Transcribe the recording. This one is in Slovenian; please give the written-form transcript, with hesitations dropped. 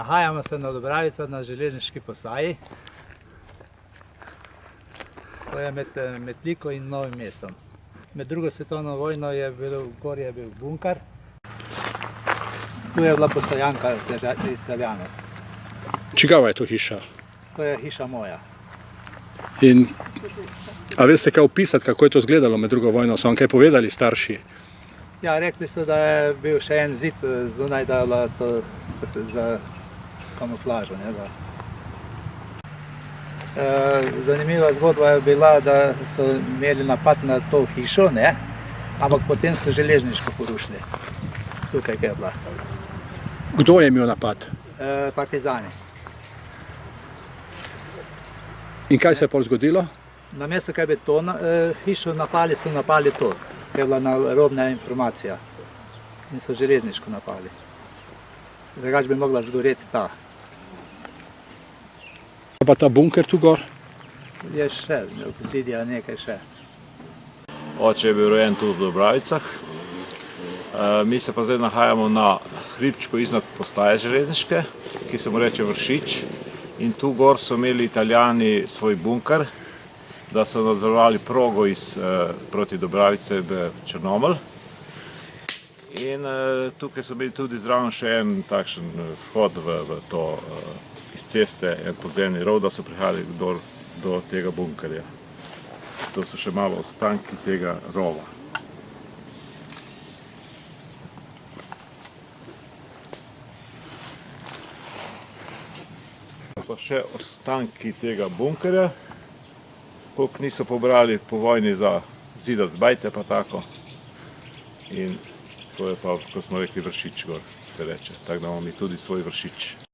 Nahajamo se na Dobravicah na železniški postaji. To je med Metliko in Novim mestom. Med drugo svetovno vojno je bil bunkar. Tu je bila postojanka Italijanov. Čigava je to hiša? To je hiša moja. A veste kaj opisati, kako je to izgledalo med drugo vojno? So vam kaj povedali starši? Ja, rekli so, da je bil še en zid zunaj, da je bilo to za kamuflažo. Zanimiva zgodba je bila, da so imeli napad na to hišo, ampak potem so železniško porušili. Tukaj je bila. Kdo je imel napad? Partizani. In kaj se je potem zgodilo? Namesto, kaj bi to hišo napali, so napali to. To je bila narobna informacija. In so železniško napali. Drugače bi mogla zgoreti ta. Pa ta bunker tu gor? Je še, obzidja nekaj še. Oče je bil rojen tu v Dobravicah. Mi se pa zdaj nahajamo na hribčku iznad postaje železniške, ki se mu reče Vršič. In tu gor so imeli Italijani svoj bunker, da so nadzorovali progo proti Dobravice v Črnomelj. In tukaj so bili tudi zraven še en takšen vhod v to iz ceste, en podzemni rov, da so prihajali do tega bunkerja. To so še malo ostanki tega rova. Pa še ostanki tega bunkerja, koliko niso pobrali po vojni za zidati bajte pa tako. In to je pa, ko smo rekli, Vršič gor se reče, tako da imamo mi tudi svoj Vršič.